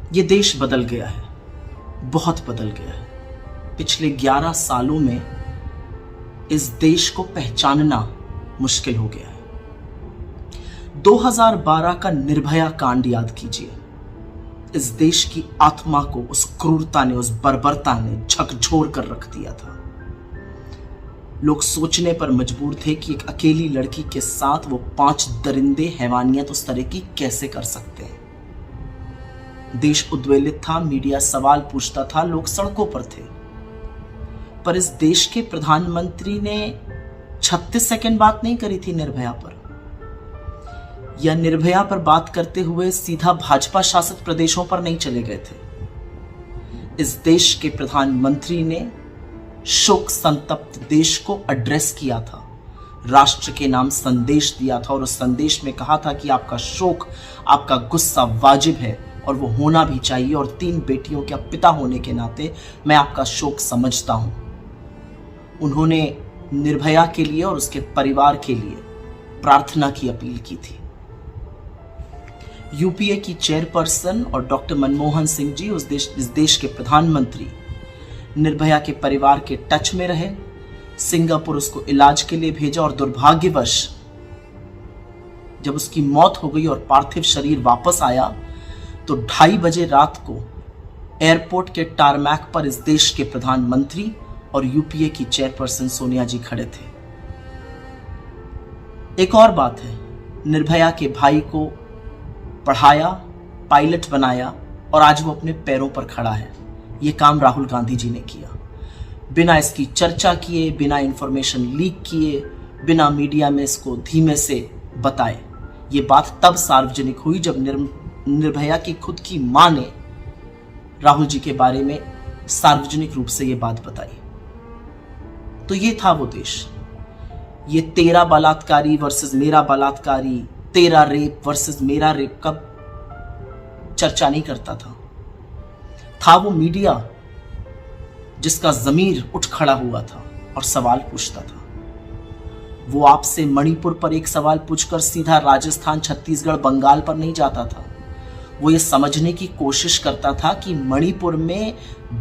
ये देश बदल गया है, बहुत बदल गया है। पिछले 11 सालों में इस देश को पहचानना मुश्किल हो गया है। 2012 का निर्भया कांड याद कीजिए। इस देश की आत्मा को उस क्रूरता ने, उस बर्बरता ने झकझोर कर रख दिया था। लोग सोचने पर मजबूर थे कि एक अकेली लड़की के साथ वो 5 दरिंदे हैवानियत उस तरह की कैसे कर सकते हैं। देश उद्वेलित था, मीडिया सवाल पूछता था, लोग सड़कों पर थे। पर इस देश के प्रधानमंत्री ने 36 सेकंड बात नहीं करी थी निर्भया पर, या निर्भया पर बात करते हुए सीधा भाजपा शासित प्रदेशों पर नहीं चले गए थे। इस देश के प्रधानमंत्री ने शोक संतप्त देश को एड्रेस किया था, राष्ट्र के नाम संदेश दिया था और उस संदेश में कहा था कि आपका शोक, आपका गुस्सा वाजिब है और वो होना भी चाहिए, और 3 बेटियों के पिता होने के नाते मैं आपका शोक समझता हूं। उन्होंने निर्भया के लिए और उसके परिवार के लिए प्रार्थना की अपील की थी। यूपीए की चेयरपर्सन और डॉक्टर मनमोहन सिंह जी, इस देश के प्रधानमंत्री, निर्भया के परिवार के टच में रहे। सिंगापुर उसको इलाज के लिए भेजा और दुर्भाग्यवश जब उसकी मौत हो गई और पार्थिव शरीर वापस आया तो 2:30 बजे रात को एयरपोर्ट के टारमैक पर इस देश के प्रधानमंत्री और यूपीए की चेयरपर्सन सोनिया जी खड़े थे। एक और बात है, निर्भया के भाई को पढ़ाया, पायलट बनाया और आज वो अपने पैरों पर खड़ा है। ये काम राहुल गांधी जी ने किया, बिना इसकी चर्चा किए, बिना इंफॉर्मेशन लीक किए, बिना मीडिया में इसको धीमे से बताए। ये बात तब सार्वजनिक हुई जब निर्भया की खुद की मां ने राहुल जी के बारे में सार्वजनिक रूप से ये बात बताई। तो ये था वो देश। ये 13 बलात्कारी वर्सेस मेरा बलात्कारी, 13 रेप वर्सेस मेरा रेप का चर्चा नहीं करता था वो मीडिया जिसका जमीर उठ खड़ा हुआ था और सवाल पूछता था। वो आपसे मणिपुर पर एक सवाल पूछकर सीधा राजस्थान, छत्तीसगढ़, बंगाल पर नहीं जाता था। वो ये समझने की कोशिश करता था कि मणिपुर में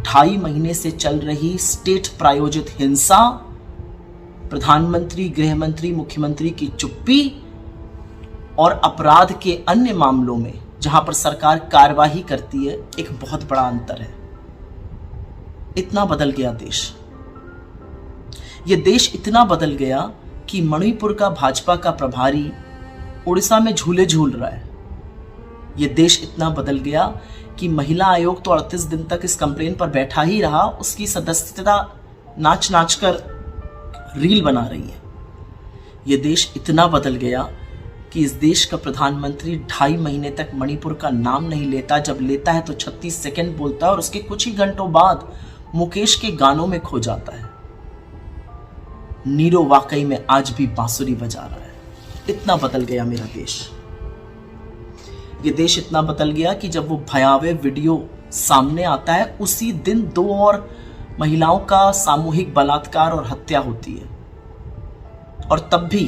2.5 महीने से चल रही स्टेट प्रायोजित हिंसा, प्रधानमंत्री, गृहमंत्री, मुख्यमंत्री की चुप्पी और अपराध के अन्य मामलों में जहां पर सरकार कार्यवाही करती है, एक बहुत बड़ा अंतर है। इतना बदल गया देश। ये देश इतना बदल गया कि मणिपुर का भाजपा का प्रभारी उड़ीसा में झूले झूल रहा है। ये देश इतना बदल गया कि महिला आयोग तो 38 दिन तक इस कंप्लेन पर बैठा ही रहा, उसकी सदस्यता नाच नाच कर रील बना रही है। ये देश इतना बदल गया कि इस देश का प्रधानमंत्री 2.5 महीने तक मणिपुर का नाम नहीं लेता। जब लेता है तो 36 सेकंड बोलता है और उसके कुछ ही घंटों बाद मुकेश के गानों में खो जाता है। नीरो वाकई में आज भी बांसुरी बजा रहा है। इतना बदल गया मेरा देश। ये देश इतना बदल गया कि जब वो भयावह वीडियो सामने आता है, उसी दिन 2 और महिलाओं का सामूहिक बलात्कार और हत्या होती है, और तब भी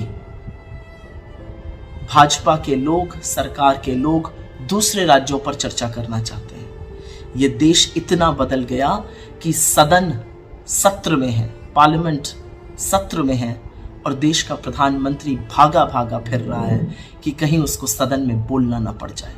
भाजपा के लोग, सरकार के लोग दूसरे राज्यों पर चर्चा करना चाहते हैं। ये देश इतना बदल गया कि सदन सत्र में है, पार्लियामेंट सत्र में है और देश का प्रधानमंत्री भागा भागा फिर रहा है कि कहीं उसको सदन में बोलना ना पड़ जाए।